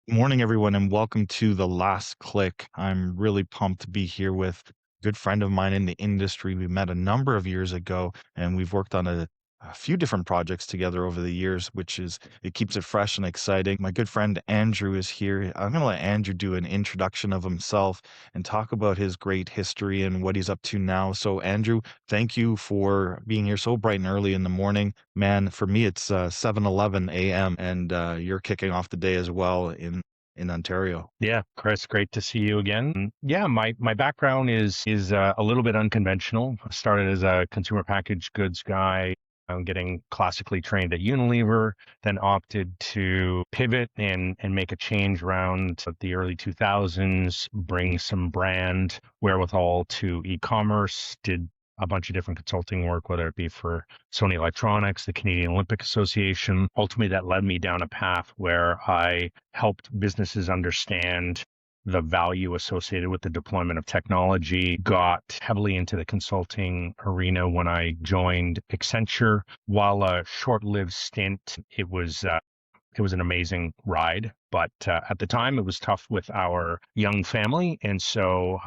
Morning, everyone, and welcome to The Last Click. I'm really pumped to be here with a good friend of mine in the industry. We met a number of years ago, and we've worked on a few different projects together over the years, it keeps it fresh and exciting. My good friend Andrew is here. I'm going to let Andrew do an introduction of himself and talk about his great history and what he's up to now. So, Andrew, thank you for being here so bright and early in the morning. Man, for me, it's 7:11 a.m. and you're kicking off the day as well in Ontario. Yeah, Chris, great to see you again. Yeah, my background is a little bit unconventional. I started as a consumer packaged goods guy. I'm getting classically trained at Unilever, then opted to pivot and make a change around the early 2000s, bring some brand wherewithal to e-commerce, did a bunch of different consulting work, whether it be for Sony Electronics, the Canadian Olympic Association. Ultimately, that led me down a path where I helped businesses understand the value associated with the deployment of technology, got heavily into the consulting arena when I joined Accenture. While a short-lived stint, it was an amazing ride, but at the time it was tough with our young family, and so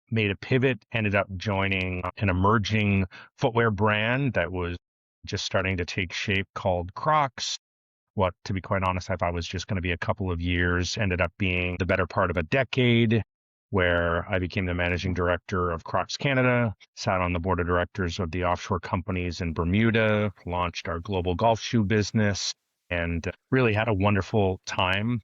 made a pivot. Ended up joining an emerging footwear brand that was just starting to take shape called Crocs. What, to be quite honest, I thought was just going to be a couple of years, ended up being the better part of a decade, where I became the managing director of Crocs Canada, sat on the board of directors of the offshore companies in Bermuda, launched our global golf shoe business, and really had a wonderful time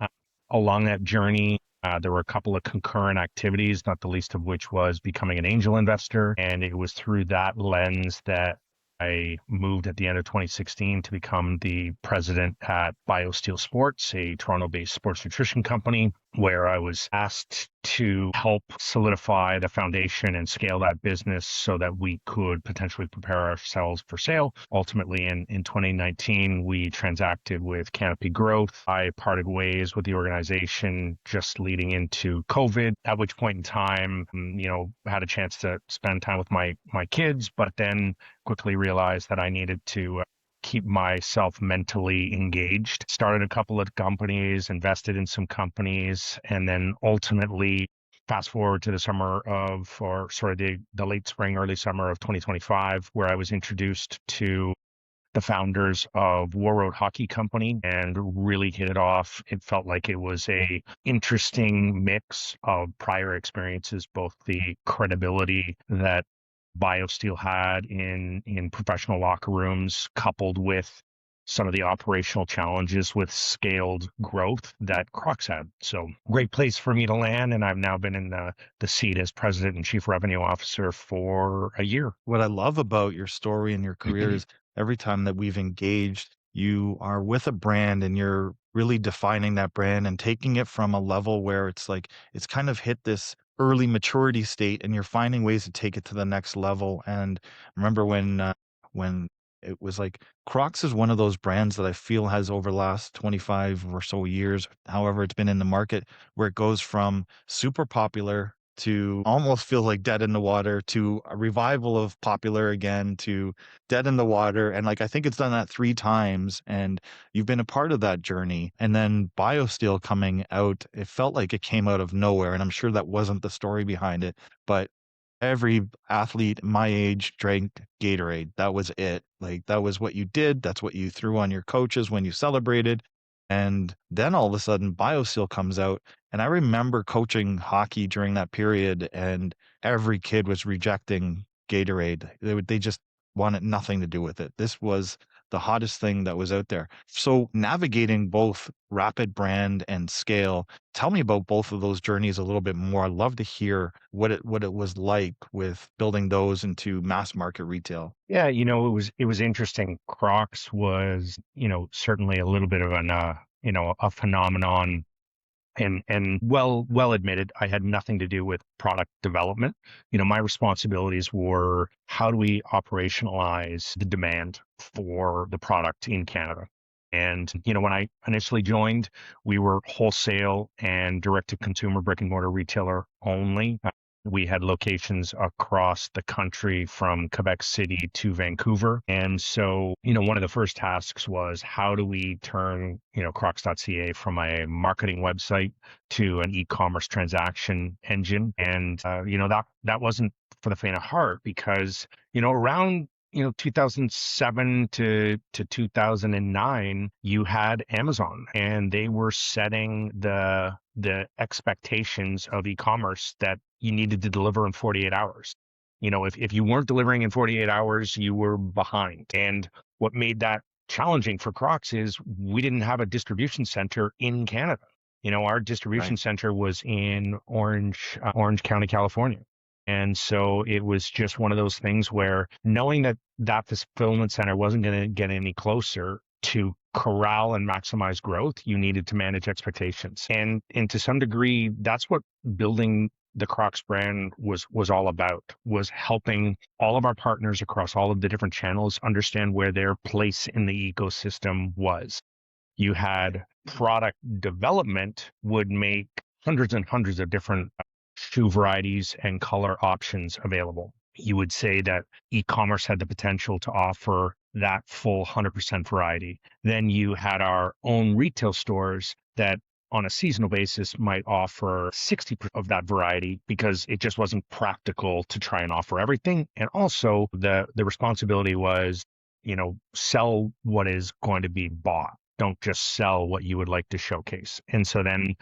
along that journey. There were a couple of concurrent activities, not the least of which was becoming an angel investor. And it was through that lens that I moved at the end of 2016 to become the president at BioSteel Sports, a Toronto-based sports nutrition company, where I was asked to help solidify the foundation and scale that business so that we could potentially prepare ourselves for sale. Ultimately, in 2019, we transacted with Canopy Growth. I parted ways with the organization just leading into COVID, at which point in time, had a chance to spend time with my kids, but then quickly realized that I needed to keep myself mentally engaged. Started a couple of companies, invested in some companies, and then ultimately fast forward to the summer of, or sort of the late spring, early summer of 2025, where I was introduced to the founders of Warroad Hockey Company and really hit it off. It felt like it was a interesting mix of prior experiences, both the credibility that BioSteel had in professional locker rooms, coupled with some of the operational challenges with scaled growth that Crocs had. So great place for me to land. And I've now been in the seat as president and chief revenue officer for a year. What I love about your story and your career is every time that we've engaged, you are with a brand and you're really defining that brand and taking it from a level where it's like it's kind of hit this early maturity state and you're finding ways to take it to the next level. And I remember when it was like Crocs is one of those brands that I feel has over the last 25 or so years, however it's been in the market, where it goes from super popular to almost feel like dead in the water to a revival of popular again to dead in the water. And like I think it's done that three times and you've been a part of that journey. And then BioSteel coming out, it felt like it came out of nowhere. And I'm sure that wasn't the story behind it, but every athlete my age drank Gatorade. That was it. Like that was what you did. That's what you threw on your coaches when you celebrated. And then all of a sudden BioSteel comes out. And I remember coaching hockey during that period and every kid was rejecting Gatorade. They just wanted nothing to do with it. This was the hottest thing that was out there. So navigating both rapid brand and scale, tell me about both of those journeys a little bit more. I'd love to hear what it was like with building those into mass market retail. Yeah, it was interesting. Crocs was, certainly a little bit of a phenomenon, and well admitted, I had nothing to do with product development. My responsibilities were how do we operationalize the demand for the product in Canada. And, when I initially joined, we were wholesale and direct to consumer brick and mortar retailer only. We had locations across the country from Quebec City to Vancouver. And so, one of the first tasks was how do we turn, Crocs.ca from a marketing website to an e-commerce transaction engine? And, that wasn't for the faint of heart because, around 2007 to 2009, you had Amazon, and they were setting the expectations of e-commerce that you needed to deliver in 48 hours. If you weren't delivering in 48 hours, you were behind. And what made that challenging for Crocs is we didn't have a distribution center in Canada. Our distribution Right. center was in Orange County, California. And so it was just one of those things where knowing that that fulfillment center wasn't going to get any closer to corral and maximize growth, you needed to manage expectations. And to some degree, that's what building the Crocs brand was all about, was helping all of our partners across all of the different channels understand where their place in the ecosystem was. You Right. had product development would make hundreds and hundreds of different shoe varieties and color options available. You would say that e-commerce had the potential to offer that full 100% variety. Then you had our own retail stores that on a seasonal basis might offer 60% of that variety because it just wasn't practical to try and offer everything. And also the responsibility was, sell what is going to be bought. Don't just sell what you would like to showcase. And then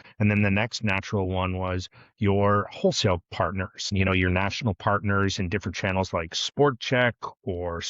the next natural one was your wholesale partners, your national partners in different channels like Sport Check or,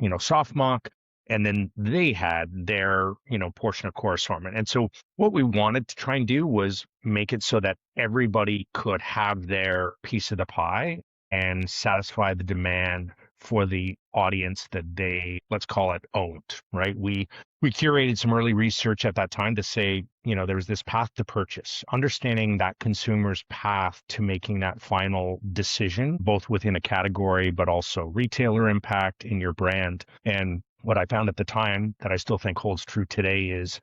Softmock. And then they had their, portion of core assortment. And so what we wanted to try and do was make it so that everybody could have their piece of the pie and satisfy the demand for the audience that they, let's call it, owned, right? We curated some early research at that time to say, there was this path to purchase, understanding that consumer's path to making that final decision, both within a category, but also retailer impact in your brand. And what I found at the time that I still think holds true today is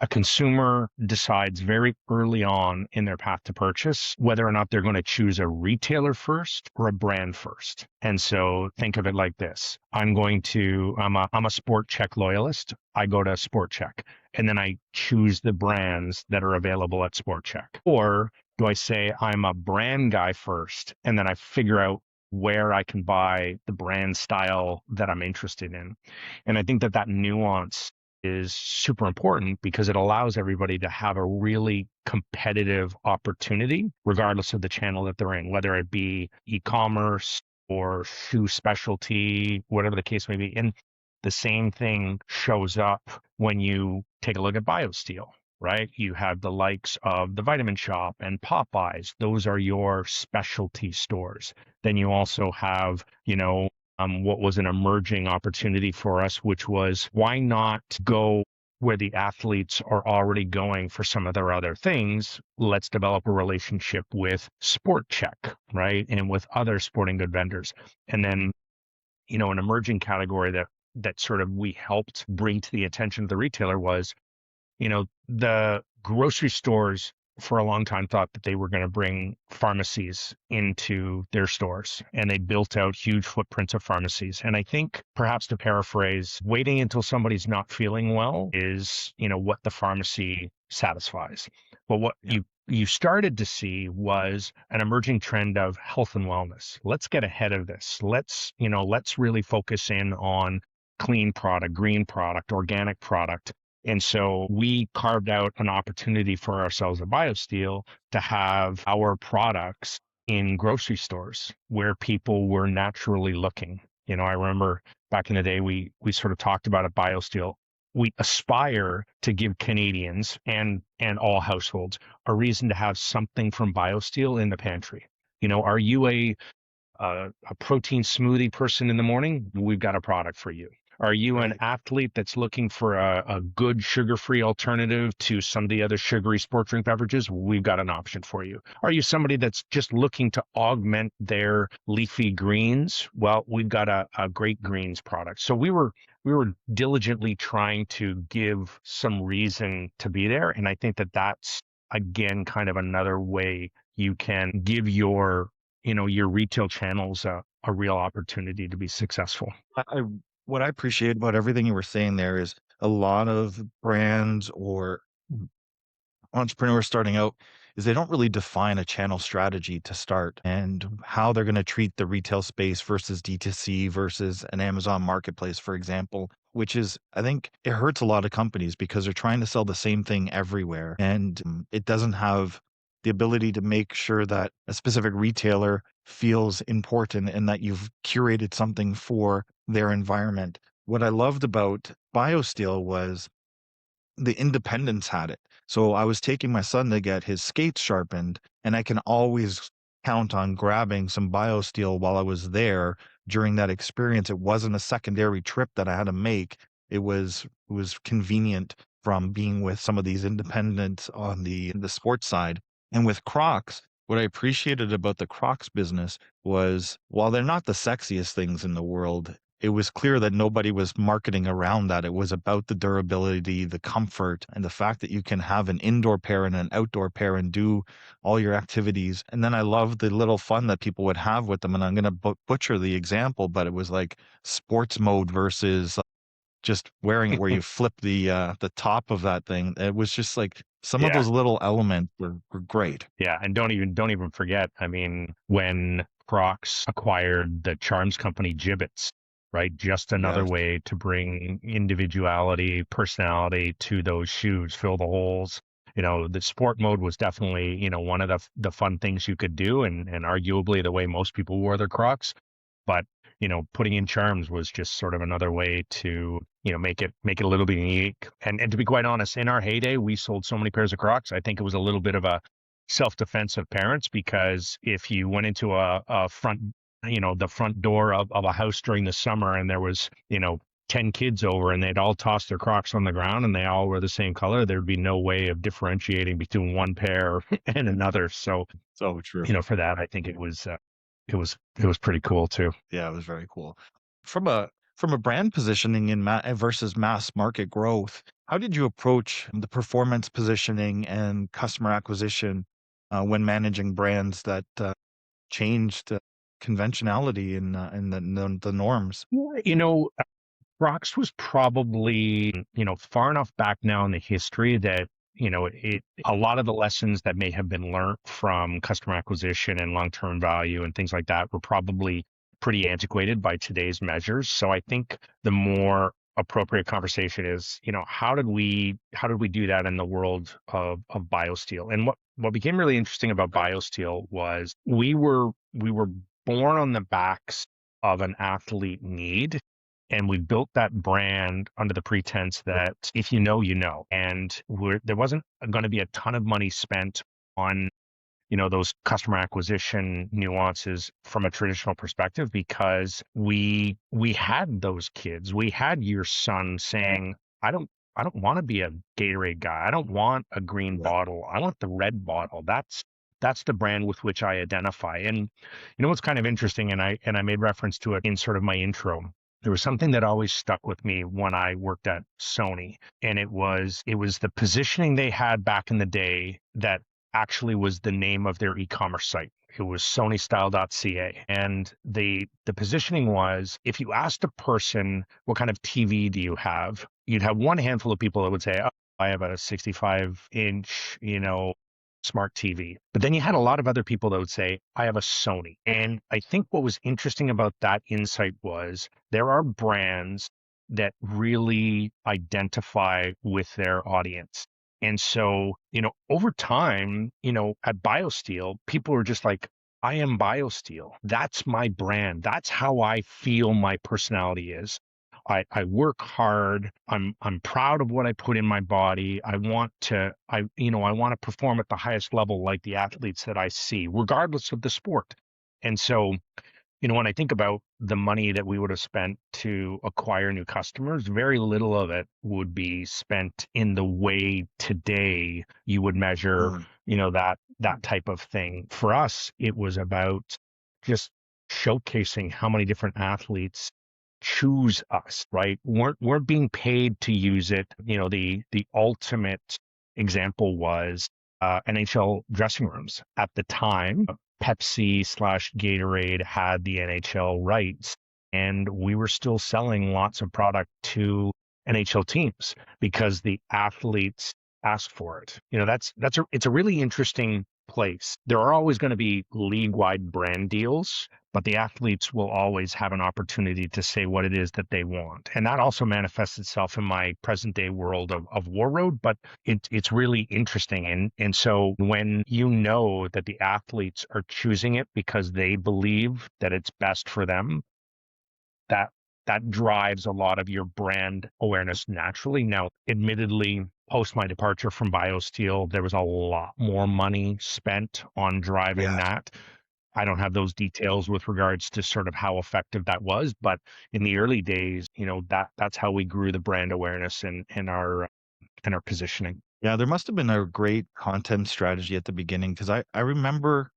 a consumer decides very early on in their path to purchase whether or not they're going to choose a retailer first or a brand first. And so think of it like this. I'm a Sport Check loyalist. I go to Sport Check and then I choose the brands that are available at Sport Check. Or do I say I'm a brand guy first and then I figure out where I can buy the brand style that I'm interested in? And I think that nuance is super important because it allows everybody to have a really competitive opportunity, regardless of the channel that they're in, whether it be e-commerce or shoe specialty, whatever the case may be. And the same thing shows up when you take a look at BioSteel, right? You have the likes of the Vitamin Shop and Popeyes. Those are your specialty stores. Then you also have, what was an emerging opportunity for us, which was why not go where the athletes are already going for some of their other things? Let's develop a relationship with Sport Check, right? And with other sporting good vendors. And then, an emerging category that sort of we helped bring to the attention of the retailer was, the grocery stores for a long time thought that they were going to bring pharmacies into their stores, and they built out huge footprints of pharmacies. And I think, perhaps to paraphrase, waiting until somebody's not feeling well is, what the pharmacy satisfies. But what Yeah. you started to see was an emerging trend of health and wellness. Let's get ahead of this. Let's really focus in on clean product, green product, organic product. And so we carved out an opportunity for ourselves at BioSteel to have our products in grocery stores where people were naturally looking. I remember back in the day, we sort of talked about at BioSteel. We aspire to give Canadians and all households a reason to have something from BioSteel in the pantry. Are you a protein smoothie person in the morning? We've got a product for you. Are you an Right. athlete that's looking for a good sugar-free alternative to some of the other sugary sport drink beverages? We've got an option for you. Are you somebody that's just looking to augment their leafy greens? Well, we've got a great greens product. So we were diligently trying to give some reason to be there. And I think that that's, again, kind of another way you can give your your retail channels a real opportunity to be successful. I what I appreciate about everything you were saying there is a lot of brands or entrepreneurs starting out is they don't really define a channel strategy to start and how they're going to treat the retail space versus D2C versus an Amazon marketplace, for example, which is, I think it hurts a lot of companies because they're trying to sell the same thing everywhere. And it doesn't have the ability to make sure that a specific retailer feels important and that you've curated something for their environment. What I loved about BioSteel was the independents had it. So I was taking my son to get his skates sharpened, and I can always count on grabbing some BioSteel while I was there during that experience. It wasn't a secondary trip that I had to make. It was convenient from being with some of these independents on the sports side. And with Crocs, what I appreciated about the Crocs business was while they're not the sexiest things in the world, it was clear that nobody was marketing around that. It was about the durability, the comfort, and the fact that you can have an indoor pair and an outdoor pair and do all your activities. And then I love the little fun that people would have with them. And I'm going to butcher the example, but it was like sports mode versus just wearing it where you flip the top of that thing. It was just like some of Yeah. those little elements were great. Yeah, and don't even forget. I mean, when Crocs acquired the Charms company Gibbets, right? Just another Yes. way to bring individuality, personality to those shoes, fill the holes. The sport mode was definitely, one of the fun things you could do, and arguably the way most people wore their Crocs. But putting in charms was just sort of another way to make it a little bit unique. And to be quite honest, in our heyday, we sold so many pairs of Crocs. I think it was a little bit of a self-defense of parents, because if you went into a front, the front door of a house during the summer, and there was 10 kids over, and they'd all toss their Crocs on the ground and they all were the same color, there'd be no way of differentiating between one pair and another. So So true. for that, I think it was pretty cool too. Yeah, it was very cool. From a brand positioning in versus mass market growth, how did you approach the performance positioning and customer acquisition when managing brands that changed conventionality in the norms? Yeah, Crocs was probably, far enough back now in the history that, a lot of the lessons that may have been learned from customer acquisition and long-term value and things like that were probably pretty antiquated by today's measures. So I think the more appropriate conversation is, how did we do that in the world of BioSteel? And what became really interesting about BioSteel was we were born on the backs of an athlete need, and we built that brand under the pretense that if you know, you know. And there wasn't going to be a ton of money spent on, those customer acquisition nuances from a traditional perspective, because we had those kids. We had your son saying, I don't want to be a Gatorade guy. I don't want a green bottle. I want the red bottle. That's the brand with which I identify. And what's kind of interesting, and I made reference to it in sort of my intro. There was something that always stuck with me when I worked at Sony, and it was the positioning they had back in the day that actually was the name of their e-commerce site. It was sonystyle.ca. And the positioning was, if you asked a person, what kind of TV do you have? You'd have one handful of people that would say, oh, I have a 65-inch, smart TV. But then you had a lot of other people that would say, I have a Sony. And I think what was interesting about that insight was there are brands that really identify with their audience. And so, over time, at BioSteel, people were just like, I am BioSteel. That's my brand. That's how I feel my personality is. I work hard. I'm proud of what I put in my body. I want to perform at the highest level like the athletes that I see, regardless of the sport. And so, when I think about the money that we would have spent to acquire new customers, very little of it would be spent in the way today you would measure, Mm. that type of thing. For us, it was about just showcasing how many different athletes choose us, right? Weren't being paid to use it. The ultimate example was NHL dressing rooms at the time. Pepsi slash Gatorade had the NHL rights, and we were still selling lots of product to NHL teams because the athletes asked for it. It's a really interesting place. There are always going to be league-wide brand deals, but the athletes will always have an opportunity to say what it is that they want. And that also manifests itself in my present day world of Warroad, but it's really interesting. And so when you know that the athletes are choosing it because they believe that it's best for them, that that drives a lot of your brand awareness naturally. Now, admittedly, post my departure from BioSteel, there was a lot more money spent on driving Yeah. that. I don't have those details with regards to sort of how effective that was, but in the early days, that's how we grew the brand awareness and our positioning. Yeah, there must have been a great content strategy at the beginning because I remember,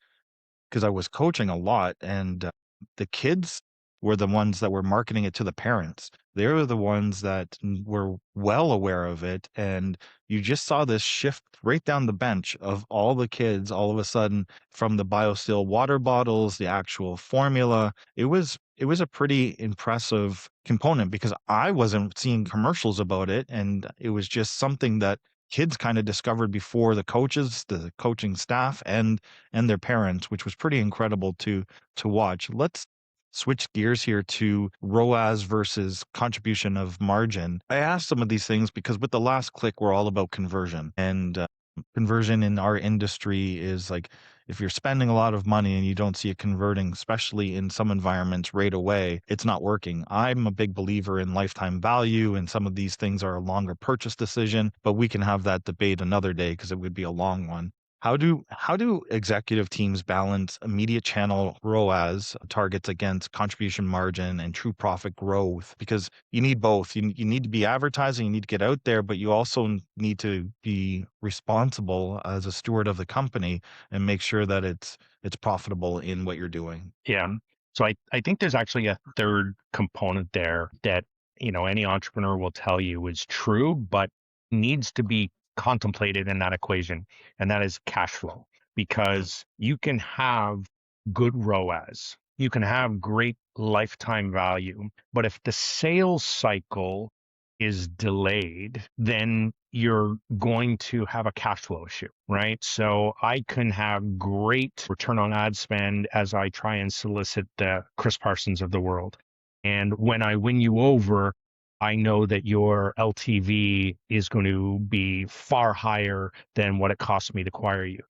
because I was coaching a lot, and the kids were the ones that were marketing it to the parents. They were the ones that were well aware of it, and you just saw this shift right down the bench of all the kids all of a sudden, from the BioSteel water bottles, the actual formula. It was a pretty impressive component because I wasn't seeing commercials about it, and it was just something that kids kind of discovered before the coaches, the coaching staff, and their parents, which was pretty incredible to watch. Let's switch gears here to ROAS versus contribution of margin. I asked some of these things because with the last click, we're all about conversion. And conversion in our industry is like, if you're spending a lot of money and you don't see it converting, especially in some environments right away, it's not working. I'm a big believer in lifetime value, and some of these things are a longer purchase decision, but we can have that debate another day because it would be a long one. How do executive teams balance immediate channel ROAS targets against contribution margin and true profit growth? Because you need both. You need to be advertising, you need to get out there, but you also need to be responsible as a steward of the company and make sure that it's profitable in what you're doing. Yeah. So I think there's actually a third component there that, any entrepreneur will tell you is true, but needs to be contemplated in that equation. And that is cash flow, because you can have good ROAS, you can have great lifetime value, but if the sales cycle is delayed, then you're going to have a cash flow issue, right? So I can have great return on ad spend as I try and solicit the Chris Parsons of the world. And when I win you over, I know that your LTV is going to be far higher than what it costs me to acquire you.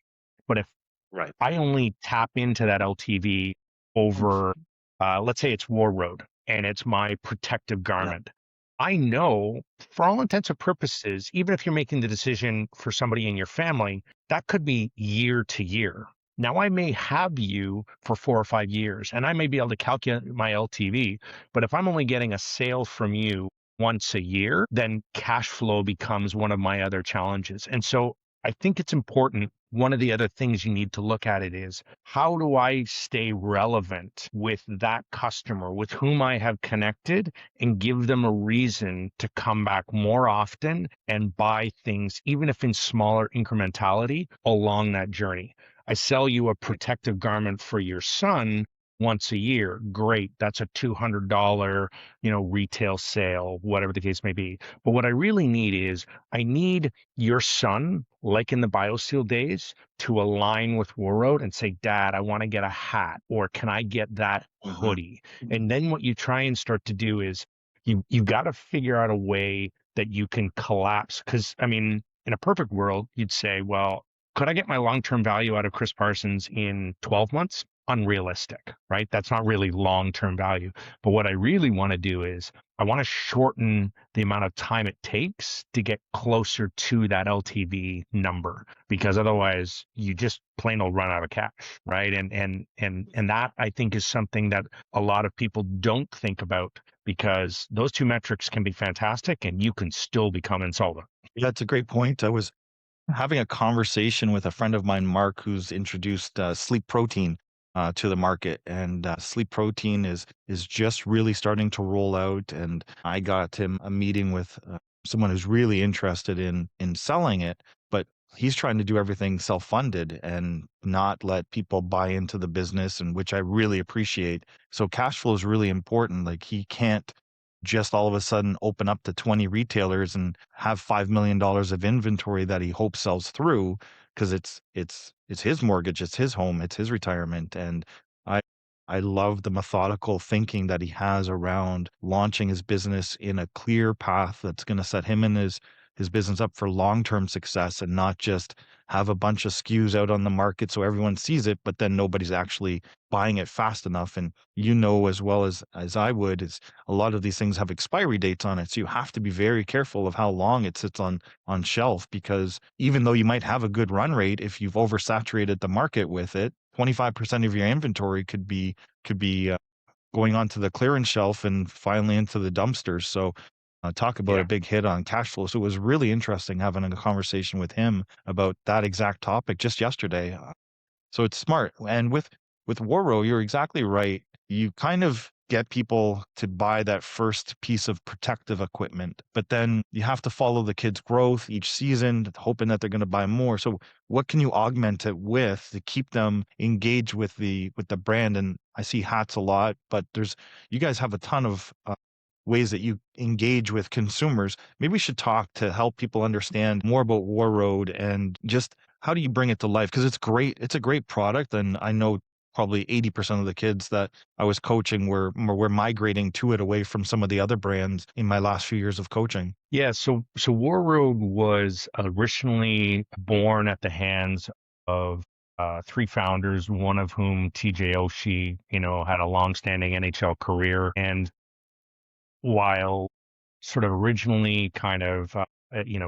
But if Right. I only tap into that LTV over, let's say it's Warroad and it's my protective Yeah. garment. I know for all intents and purposes, even if you're making the decision for somebody in your family, that could be year to year. Now, I may have you for 4 or 5 years and I may be able to calculate my LTV, but if I'm only getting a sale from you once a year, then cash flow becomes one of my other challenges. And so I think it's important. One of the other things you need to look at it is, how do I stay relevant with that customer with whom I have connected and give them a reason to come back more often and buy things, even if in smaller incrementality along that journey. I sell you a protective garment for your son once a year. Great. That's a $200, retail sale, whatever the case may be. But what I really need is, I need your son, like in the BioSteel days, to align with Warroad and say, Dad, I want to get a hat, or can I get that Hmm. hoodie? And then what you try and start to do is, you've got to figure out a way that you can collapse. Because I mean, in a perfect world, you'd say, well, could I get my long-term value out of Chris Parsons in 12 months? Unrealistic, right? That's not really long-term value. But what I really want to do is, I want to shorten the amount of time it takes to get closer to that LTV number, because otherwise you just plain old run out of cash, right? And that, I think, is something that a lot of people don't think about, because those two metrics can be fantastic and you can still become insolvent. Yeah, that's a great point. I was having a conversation with a friend of mine, Mark, who's introduced sleep protein to the market, and sleep protein is just really starting to roll out. And I got him a meeting with someone who's really interested in selling it. But he's trying to do everything self-funded and not let people buy into the business, and which I really appreciate. So cash flow is really important. Like, he can't just all of a sudden open up to 20 retailers and have $5 million of inventory that he hopes sells through, because it's his mortgage, it's his home, it's his retirement. And I I love the methodical thinking that he has around launching his business in a clear path that's going to set him and his business up for long-term success, and not just have a bunch of SKUs out on the market so everyone sees it, but then nobody's actually buying it fast enough. And you know as well as I would, is a lot of these things have expiry dates on it. So you have to be very careful of how long it sits on shelf, because even though you might have a good run rate, if you've oversaturated the market with it, 25% of your inventory could be going onto the clearance shelf and finally into the dumpsters. So, talk about a Yeah. big hit on cash flow. So it was really interesting having a conversation with him about that exact topic just yesterday. So it's smart. And with Warroad, you're exactly right. You kind of get people to buy that first piece of protective equipment, but then you have to follow the kids' growth each season, hoping that they're going to buy more. So what can you augment it with to keep them engaged with the brand? And I see hats a lot, but there's you guys have a ton of ways that you engage with consumers. Maybe we should talk to help people understand more about Warroad, and just how do you bring it to life? Because it's great. It's a great product, and I know probably 80% of the kids that I was coaching were migrating to it away from some of the other brands in my last few years of coaching. Yeah, so Warroad was originally born at the hands of three founders, one of whom, TJ Oshie, had a long-standing NHL career. And while sort of originally kind of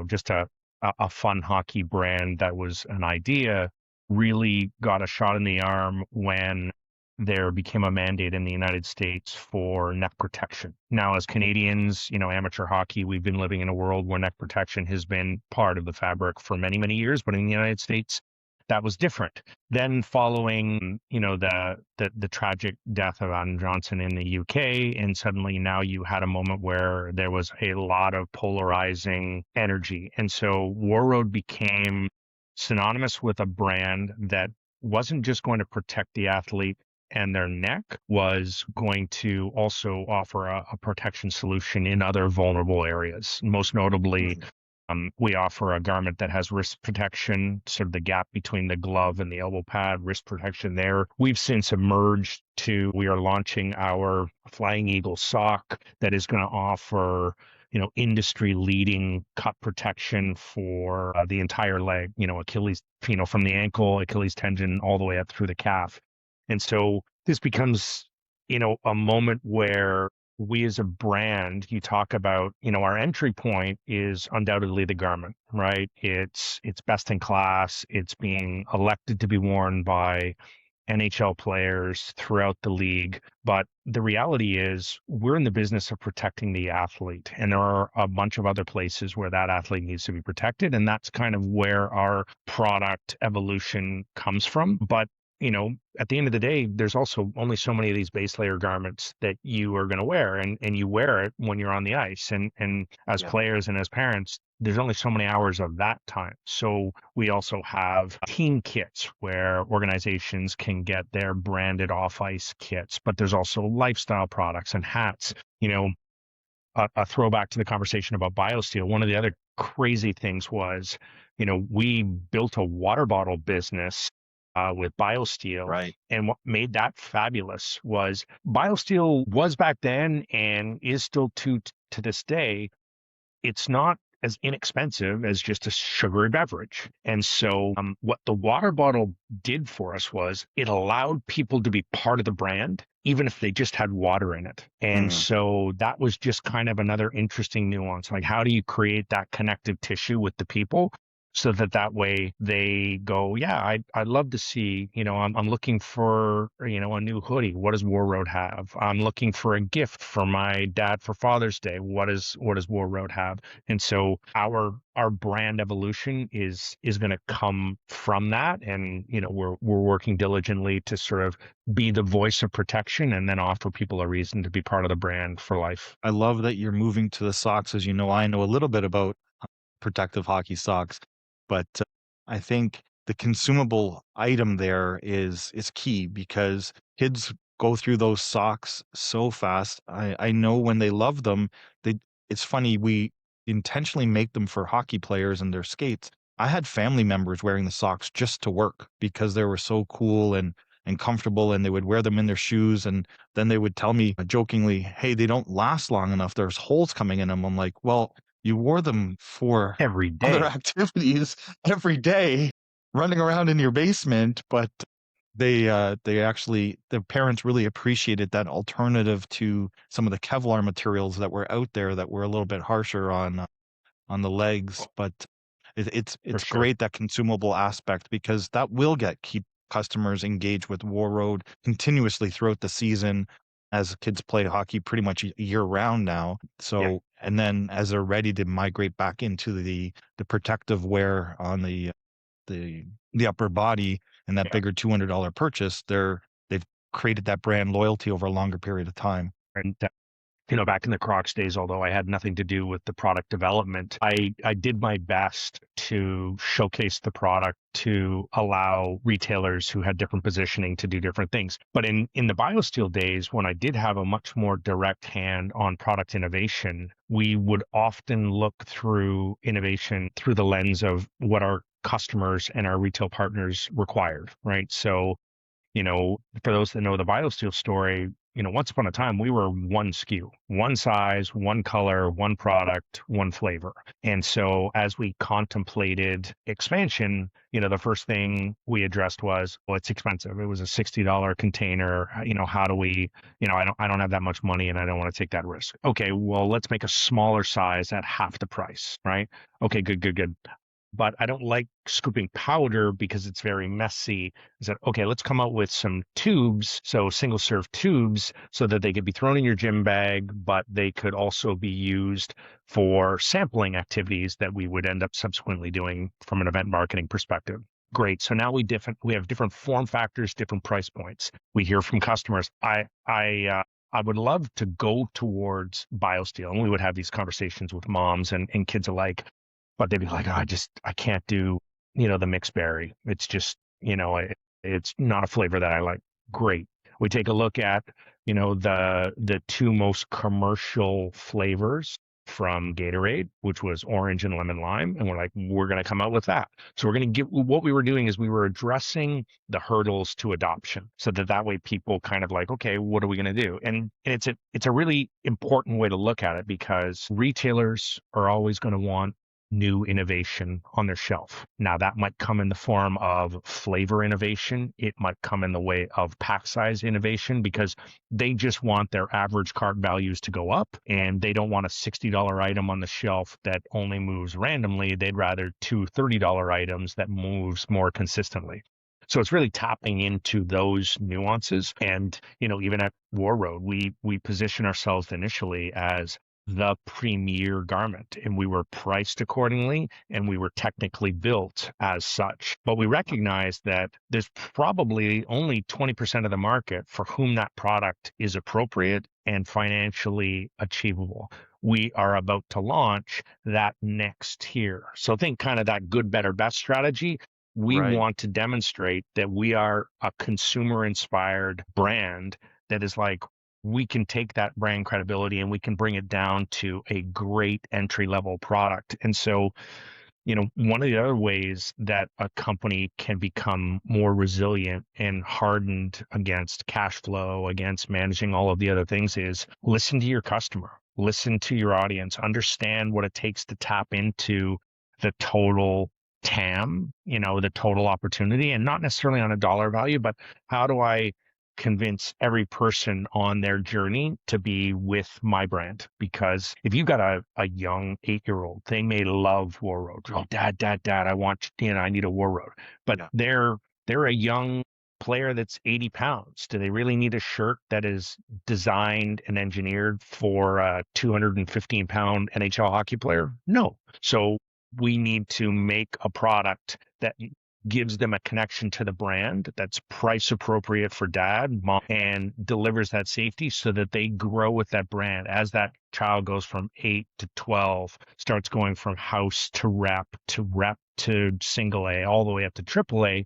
just a fun hockey brand that was an idea, really got a shot in the arm when there became a mandate in the United States for neck protection. Now, as Canadians, amateur hockey, we've been living in a world where neck protection has been part of the fabric for many, many years, but in the United States, that was different. Then following, the tragic death of Adam Johnson in the UK, and suddenly now you had a moment where there was a lot of polarizing energy. And so Warroad became synonymous with a brand that wasn't just going to protect the athlete and their neck, was going to also offer a protection solution in other vulnerable areas. Most notably, Mhm. we offer a garment that has wrist protection, sort of the gap between the glove and the elbow pad, wrist protection there. We've since emerged to, we are launching our Flying Eagle sock that is going to offer, industry leading cut protection for the entire leg, Achilles, from the ankle, Achilles tendon, all the way up through the calf. And so this becomes, a moment where we as a brand, you talk about, our entry point is undoubtedly the garment, right? It's best in class. It's being elected to be worn by NHL players throughout the league. But the reality is we're in the business of protecting the athlete. And there are a bunch of other places where that athlete needs to be protected. And that's kind of where our product evolution comes from. But at the end of the day, there's also only so many of these base layer garments that you are going to wear, and you wear it when you're on the ice. And as Yeah. players and as parents, there's only so many hours of that time. So we also have team kits where organizations can get their branded off ice kits, but there's also lifestyle products and hats. A throwback to the conversation about BioSteel. One of the other crazy things was, we built a water bottle business with BioSteel. Right. And what made that fabulous was BioSteel was back then and is still to this day, it's not as inexpensive as just a sugary beverage. And so what the water bottle did for us was it allowed people to be part of the brand, even if they just had water in it. And Mhm. so that was just kind of another interesting nuance. Like, how do you create that connective tissue with the people so that way they go, yeah, I'd love to see, I'm looking for, a new hoodie. What does Warroad have? I'm looking for a gift for my dad for Father's Day. What does Warroad have? And so our brand evolution is going to come from that. And, we're working diligently to sort of be the voice of protection and then offer people a reason to be part of the brand for life. I love that you're moving to the socks. As you know, I know a little bit about protective hockey socks, but I think the consumable item there is key because kids go through those socks so fast. I know when they love them, they it's funny, we intentionally make them for hockey players and their skates. I had family members wearing the socks just to work because they were so cool and comfortable, and they would wear them in their shoes, and then they would tell me jokingly, "Hey, they don't last long enough. There's holes coming in them." I'm like, "Well, you wore them for every other day. activities every day running around in your basement," but they actually the parents really appreciated that alternative to some of the Kevlar materials that were out there that were a little bit harsher on the legs, but For it's sure. great, that consumable aspect, because that will keep customers engaged with Warroad continuously throughout the season as kids play hockey pretty much year round now. Yeah. So, and then as they're ready to migrate back into the protective wear on the the upper body and that Yeah. bigger $200 purchase, they've created that brand loyalty over a longer period of time. And back in the Crocs days, although I had nothing to do with the product development, I did my best to showcase the product to allow retailers who had different positioning to do different things. But in the BioSteel days, when I did have a much more direct hand on product innovation, we would often look through innovation through the lens of what our customers and our retail partners required, right? So for those that know the BioSteel story, once upon a time we were one SKU, one size, one color, one product, one flavor. And so as we contemplated expansion, the first thing we addressed was, well, it's expensive. It was a $60 container. How do we, I don't have that much money and I don't want to take that risk. Okay, well, let's make a smaller size at half the price, right? Okay, good, good, good, but I don't like scooping powder because it's very messy. I said, okay, let's come out with some tubes, so single serve tubes, so that they could be thrown in your gym bag, but they could also be used for sampling activities that we would end up subsequently doing from an event marketing perspective. Great. So now we have different form factors, different price points. We hear from customers. I would love to go towards BioSteel, and we would have these conversations with moms and kids alike, but they'd be like, oh, I can't do, the mixed berry. It's just, it's not a flavor that I like. Great. We take a look at, the two most commercial flavors from Gatorade, which was orange and lemon lime. And we're like, we're going to come out with that. So we're going to what we were doing is we were addressing the hurdles to adoption so that way people kind of like, okay, what are we going to do? And it's a really important way to look at it because retailers are always going to want new innovation on their shelf. Now, that might come in the form of flavor innovation. It might come in the way of pack size innovation because they just want their average cart values to go up and they don't want a $60 item on the shelf that only moves randomly. They'd rather two $30 items that moves more consistently. So it's really tapping into those nuances. And, even at Warroad, we position ourselves initially as the premier garment, and we were priced accordingly and we were technically built as such. But we recognize that there's probably only 20% of the market for whom that product is appropriate and financially achievable. We are about to launch that next tier. So think kind of that good, better, best strategy. We Right. want to demonstrate that we are a consumer inspired brand that is like, we can take that brand credibility and we can bring it down to a great entry level product. And so, one of the other ways that a company can become more resilient and hardened against cash flow, against managing all of the other things is listen to your customer, listen to your audience, understand what it takes to tap into the total TAM, the total opportunity, and not necessarily on a dollar value, but how do I convince every person on their journey to be with my brand? Because if you've got a young 8-year-old, they may love Warroad. Oh, dad, I need a Warroad. But Yeah. they're a young player that's 80 pounds. Do they really need a shirt that is designed and engineered for a 215-pound NHL hockey player? No. So we need to make a product that gives them a connection to the brand that's price appropriate for dad, mom, and delivers that safety so that they grow with that brand as that child goes from 8 to 12, starts going from house to rep to single A, all the way up to triple A.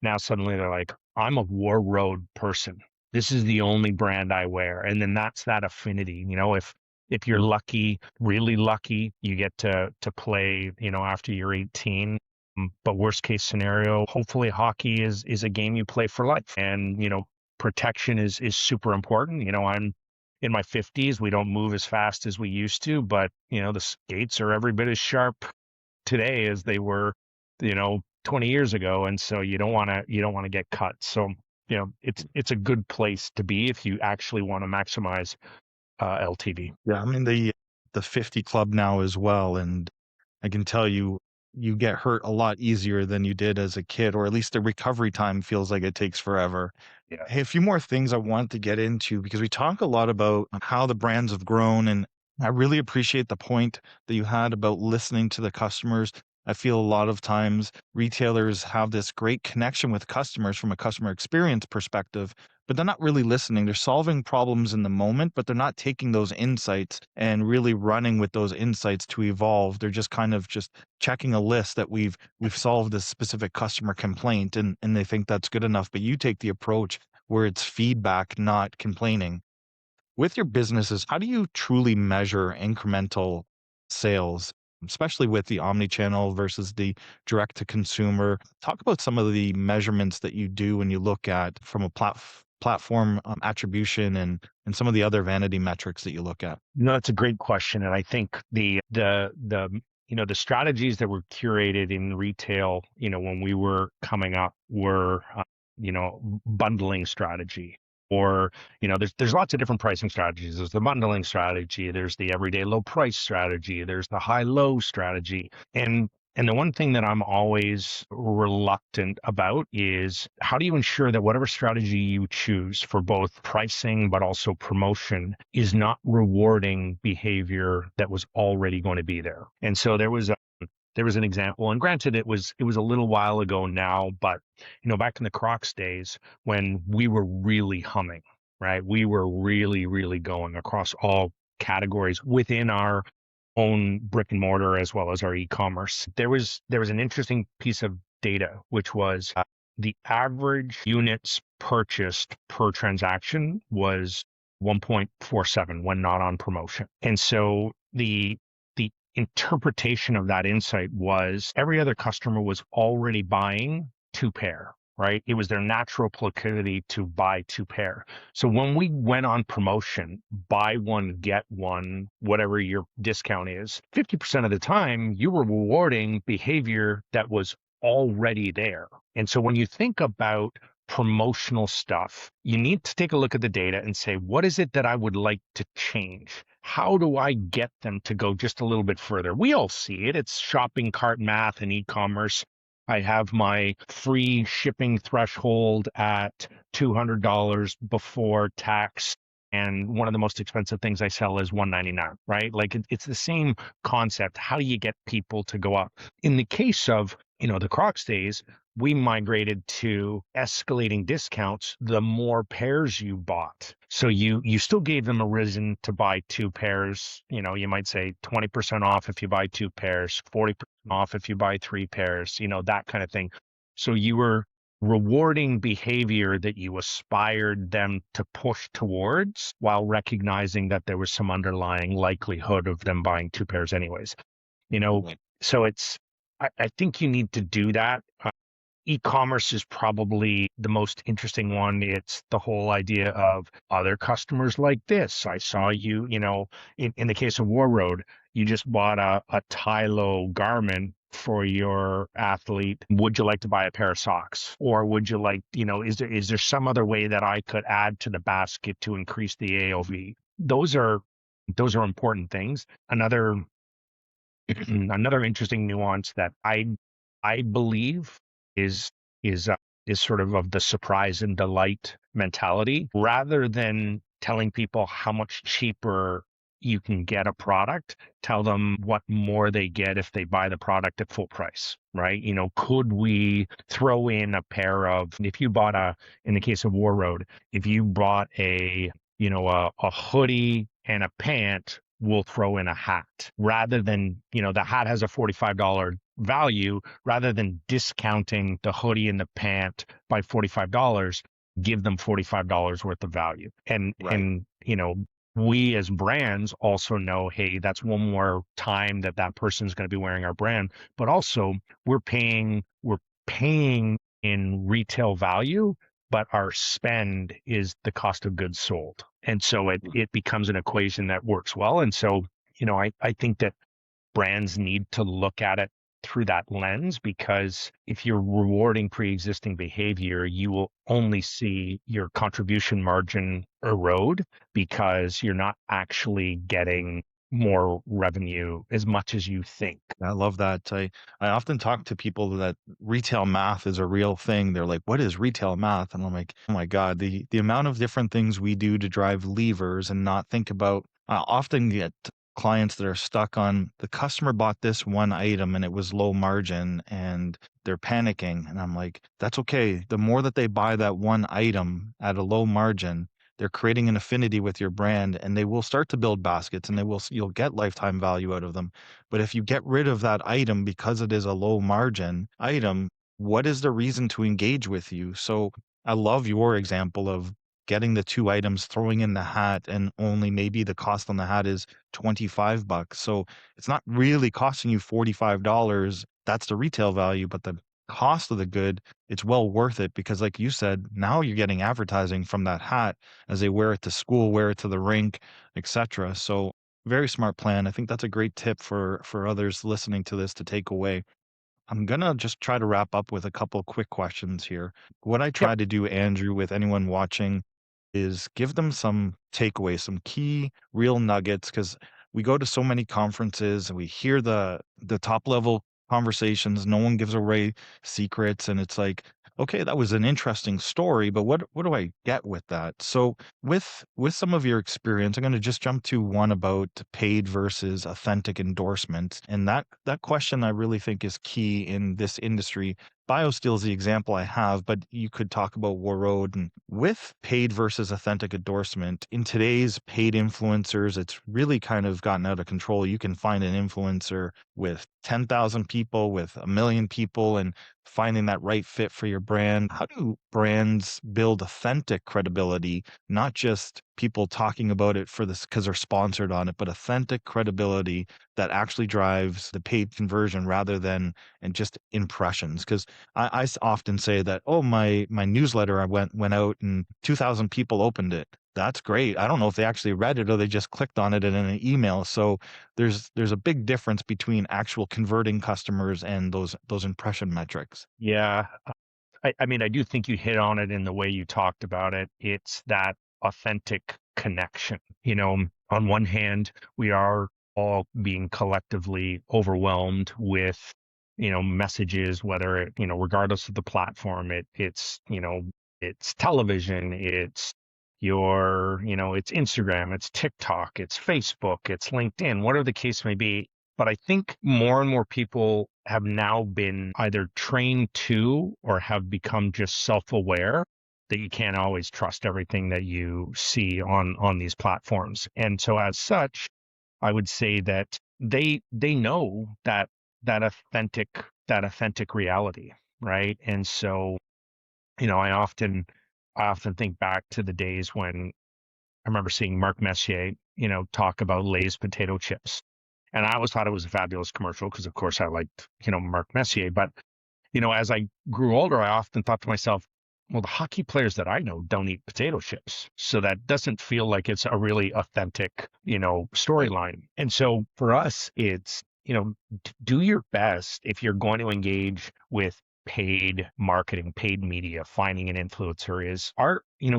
Now suddenly they're like, I'm a Warroad person. This is the only brand I wear. And then that's that affinity. If you're lucky, really lucky, you get to play, after you're 18. But worst case scenario, hopefully hockey is a game you play for life. And, protection is super important. I'm in my 50s. We don't move as fast as we used to, but the skates are every bit as sharp today as they were, 20 years ago. And so you don't want to get cut. So, it's a good place to be if you actually want to maximize LTV. Yeah, I'm in the 50 club now as well, and I can tell you, you get hurt a lot easier than you did as a kid, or at least the recovery time feels like it takes forever. Yeah. Hey, a few more things I want to get into because we talk a lot about how the brands have grown, and I really appreciate the point that you had about listening to the customers. I feel a lot of times retailers have this great connection with customers from a customer experience perspective, but they're not really listening. They're solving problems in the moment, but they're not taking those insights and really running with those insights to evolve. They're just kind of just checking a list that we've solved a specific customer complaint, and they think that's good enough. But you take the approach where it's feedback, not complaining. With your businesses, how do you truly measure incremental sales, especially with the omni-channel versus the direct to consumer? Talk about some of the measurements that you do when you look at from a platform attribution and some of the other vanity metrics that you look at. No, that's a great question. And I think the strategies that were curated in retail, when we were coming up were, bundling strategy. Or, there's lots of different pricing strategies. There's the bundling strategy, there's the everyday low price strategy, there's the high low strategy. And the one thing that I'm always reluctant about is how do you ensure that whatever strategy you choose for both pricing but also promotion is not rewarding behavior that was already going to be there. And so there was an example, and granted it was a little while ago now, but back in the Crocs days when we were really humming, right? We were really, really going across all categories within our own brick and mortar as well as our e-commerce. There was an interesting piece of data, which was the average units purchased per transaction was 1.47 when not on promotion. And so the interpretation of that insight was every other customer was already buying two pair, right? It was their natural proclivity to buy two pair. So when we went on promotion, buy one, get one, whatever your discount is, 50% of the time you were rewarding behavior that was already there. And so when you think about promotional stuff, you need to take a look at the data and say, what is it that I would like to change? How do I get them to go just a little bit further? We all see it. It's shopping cart math and e-commerce. I have my free shipping threshold at $200 before tax. And one of the most expensive things I sell is $199, right? Like it's the same concept. How do you get people to go up? In the case of, the Crocs days, we migrated to escalating discounts the more pairs you bought. So you still gave them a reason to buy two pairs. You might say 20% off if you buy two pairs, 40% off if you buy three pairs, that kind of thing. So you were rewarding behavior that you aspired them to push towards while recognizing that there was some underlying likelihood of them buying two pairs anyways. Right. So I think you need to do that. E-commerce is probably the most interesting one. It's the whole idea of other customers like this. I saw you, in the case of Warroad, you just bought a Tylo garment for your athlete. Would you like to buy a pair of socks? Or would you like, is there some other way that I could add to the basket to increase the AOV? Those are important things. Another another interesting nuance that I believe is is uh, is sort of the surprise and delight mentality rather than telling people how much cheaper you can get a product, tell them what more they get if they buy the product at full price, right? Could we throw in a pair of, if you bought in the case of Warroad, if you bought a hoodie and a pant, we'll throw in a hat rather than, the hat has a $45 value rather than discounting the hoodie and the pant by $45, give them $45 worth of value. Right. And we as brands also know, hey, that's one more time that person's going to be wearing our brand, but also we're paying in retail value, but our spend is the cost of goods sold. And so it becomes an equation that works well. And so, I think that brands need to look at it through that lens, because if you're rewarding pre-existing behavior, you will only see your contribution margin erode because you're not actually getting more revenue as much as you think. I love that. I often talk to people that retail math is a real thing. They're like, "What is retail math?" And I'm like, "Oh my God, the amount of different things we do to drive levers and not think about." I often get clients that are stuck on the customer bought this one item and it was low margin and they're panicking. And I'm like, "That's okay. The more that they buy that one item at a low margin, they're creating an affinity with your brand and they will start to build baskets and you'll get lifetime value out of them. But if you get rid of that item because it is a low margin item, what is the reason to engage with you?" So I love your example of getting the two items, throwing in the hat, and only maybe the cost on the hat is 25 bucks. So it's not really costing you $45. That's the retail value, but the cost of the good, it's well worth it because like you said, now you're getting advertising from that hat as they wear it to school, wear it to the rink, etc. So very smart plan. I think that's a great tip for others listening to this to take away. I'm gonna just try to wrap up with a couple quick questions here. What I Yep. try to do, Andrew, with anyone watching is give them some takeaways, some key real nuggets, because we go to so many conferences and we hear the top level conversations. No one gives away secrets, and it's like, okay, that was an interesting story, but what do I get with that? So with some of your experience, I'm going to just jump to one about paid versus authentic endorsements, and that question I really think is key in this industry. BioSteel is the example I have, but you could talk about Warroad. And with paid versus authentic endorsement, in today's paid influencers, it's really kind of gotten out of control. You can find an influencer with 10,000 people, with a million people, and finding that right fit for your brand. How do brands build authentic credibility, not just people talking about it for this because they're sponsored on it, but authentic credibility that actually drives the paid conversion rather than and just impressions? Because often say that, oh, my newsletter I went out and 2,000 people opened it. That's great. I don't know if they actually read it or they just clicked on it in an email. So there's a big difference between actual converting customers and those impression metrics. Yeah. I mean, I do think you hit on it in the way you talked about it. It's that authentic connection. On one hand, we are all being collectively overwhelmed with, messages, whether regardless of the platform, it's television, it's Instagram, it's TikTok, it's Facebook, it's LinkedIn, whatever the case may be. But I think more and more people have now been either trained to or have become just self-aware that you can't always trust everything that you see on these platforms. And so as such, I would say that they know that authentic that authentic reality, right? And so, I often think back to the days when I remember seeing Mark Messier, talk about Lay's potato chips. And I always thought it was a fabulous commercial because, of course, I liked, Mark Messier. But, as I grew older, I often thought to myself, well, the hockey players that I know don't eat potato chips. So that doesn't feel like it's a really authentic, Right. storyline. And so for us, it's, do your best if you're going to engage with paid marketing, paid media, finding an influencer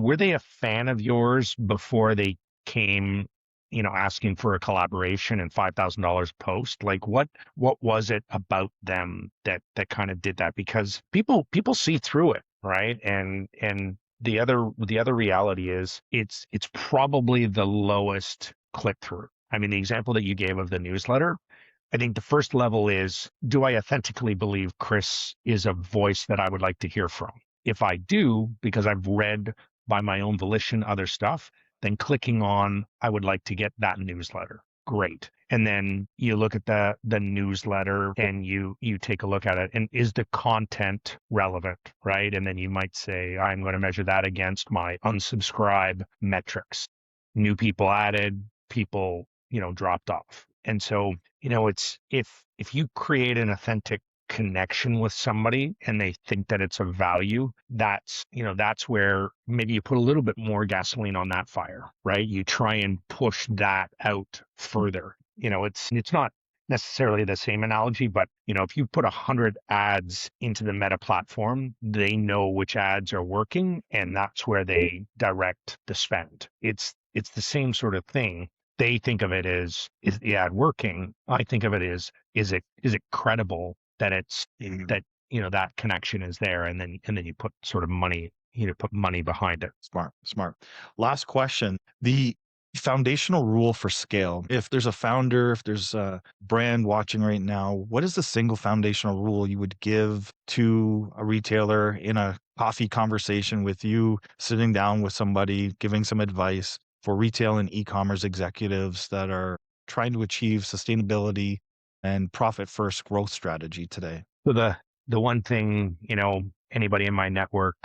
were they a fan of yours before they came, asking for a collaboration and $5,000 post? Like what was it about them that kind of did that? Because people see through it, right? And the other reality is it's probably the lowest click through. I mean, the example that you gave of the newsletter, I think the first level is, do I authentically believe Chris is a voice that I would like to hear from? If I do, because I've read by my own volition other stuff, then clicking on, I would like to get that newsletter. Great. And then you look at the newsletter and you take a look at it, and is the content relevant, right? And then you might say, I'm going to measure that against my unsubscribe metrics. New people added, people, dropped off. And so, it's if you create an authentic connection with somebody and they think that it's of value, that's where maybe you put a little bit more gasoline on that fire, right? You try and push that out further. It's not necessarily the same analogy, but if you put 100 ads into the Meta platform, they know which ads are working, and that's where they direct the spend. It's the same sort of thing. They think of it as, is the ad working? I think of it as, is it credible that that connection is there, and then you put sort of money, put money behind it. Smart, smart. Last question. The foundational rule for scale. If there's a founder, if there's a brand watching right now, what is the single foundational rule you would give to a retailer in a coffee conversation with you, sitting down with somebody, giving some advice for retail and e-commerce executives that are trying to achieve sustainability and profit first growth strategy today? So the one thing, anybody in my network,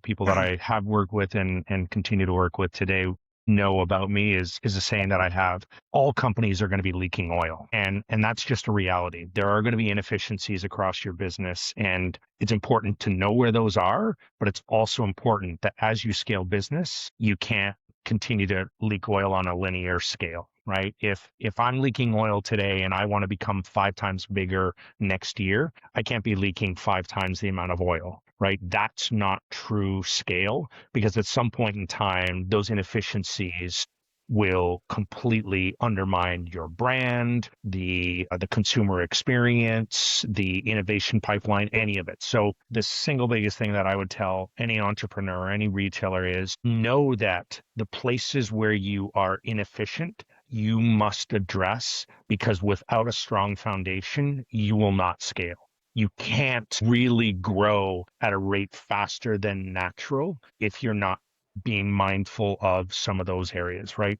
people that I have worked with and continue to work with today know about me is a saying that I have: all companies are going to be leaking oil. And that's just a reality. There are going to be inefficiencies across your business, and it's important to know where those are, but it's also important that as you scale business, you can't continue to leak oil on a linear scale, right? If I'm leaking oil today and I want to become 5 times bigger next year, I can't be leaking 5 times the amount of oil, right? That's not true scale, because at some point in time, those inefficiencies will completely undermine your brand, the consumer experience, the innovation pipeline, any of it. So the single biggest thing that I would tell any entrepreneur, any retailer is, know that the places where you are inefficient, you must address, because without a strong foundation, you will not scale. You can't really grow at a rate faster than natural if you're not being mindful of some of those areas, right?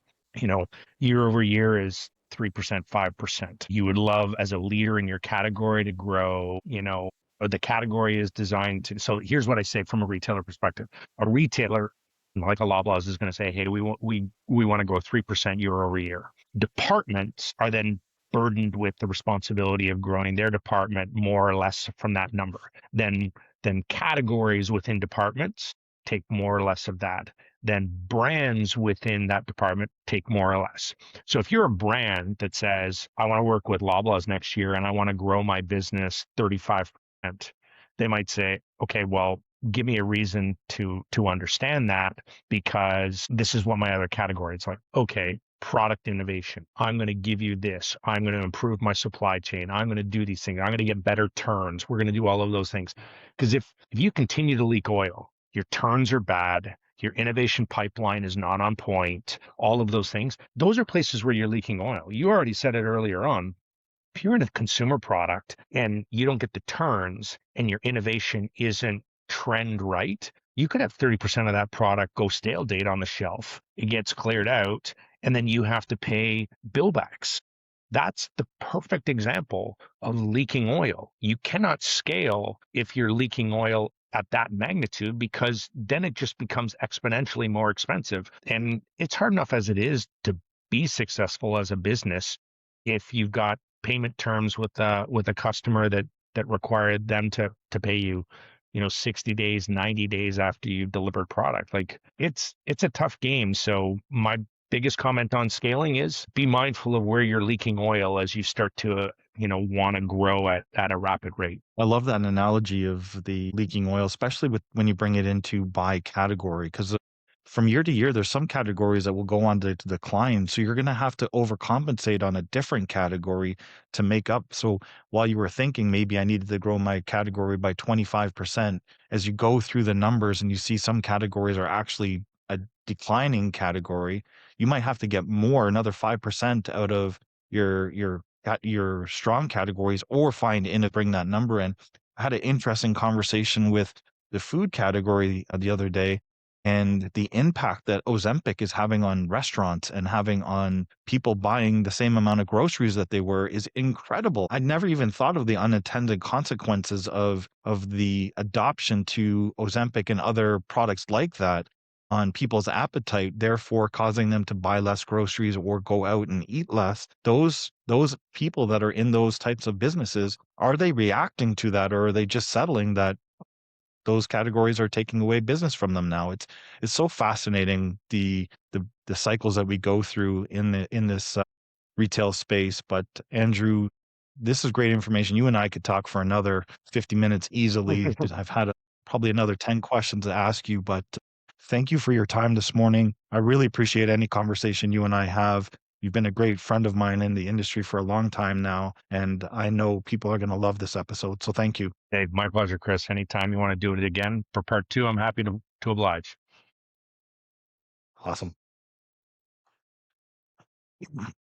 Year over year is 3%, 5%. You would love, as a leader in your category, to grow, or the category is designed to. So here's what I say from a retailer perspective. A retailer like a Loblaws is going to say, hey, we want to grow 3% year over year. Departments are then burdened with the responsibility of growing their department more or less from that number. Then categories within departments take more or less of that. Then brands within that department take more or less. So if you're a brand that says, I want to work with Loblaws next year and I want to grow my business 35%, they might say, okay, well, give me a reason to understand that, because this is what my other category. It's like, okay, product innovation. I'm going to give you this. I'm going to improve my supply chain. I'm going to do these things. I'm going to get better turns. We're going to do all of those things. Because if you continue to leak oil, your turns are bad, your innovation pipeline is not on point, all of those things, those are places where you're leaking oil. You already said it earlier on. If you're in a consumer product and you don't get the turns and your innovation isn't trend right, you could have 30% of that product go stale date on the shelf. It gets cleared out, and then you have to pay billbacks. That's the perfect example of leaking oil. You cannot scale if you're leaking oil at that magnitude, because then it just becomes exponentially more expensive. And it's hard enough as it is to be successful as a business if you've got payment terms with a customer that required them to pay you 60 days, 90 days after you delivered product. Like, it's a tough game. So my biggest comment on scaling is, be mindful of where you're leaking oil as you start to want to grow at a rapid rate. I love that analogy of the leaking oil, especially when you bring it into by category, because from year to year, there's some categories that will go on to decline. So you're going to have to overcompensate on a different category to make up. So while you were thinking maybe I needed to grow my category by 25%, as you go through the numbers and you see some categories are actually declining category, you might have to get more, another 5% out of your strong categories or find in to bring that number in. I had an interesting conversation with the food category the other day, and the impact that Ozempic is having on restaurants and having on people buying the same amount of groceries that they were is incredible. I never even thought of the unintended consequences of the adoption to Ozempic and other products like that on people's appetite, therefore causing them to buy less groceries or go out and eat less. Those people that are in those types of businesses, are they reacting to that, or are they just settling that those categories are taking away business from them now? It's so fascinating, the cycles that we go through in this retail space. But Andrew, this is great information. You and I could talk for another 50 minutes easily. I've had probably another 10 questions to ask you, but thank you for your time this morning. I really appreciate any conversation you and I have. You've been a great friend of mine in the industry for a long time now, and I know people are going to love this episode. So thank you. Hey, my pleasure, Chris. Anytime you want to do it again for part two, I'm happy to oblige. Awesome.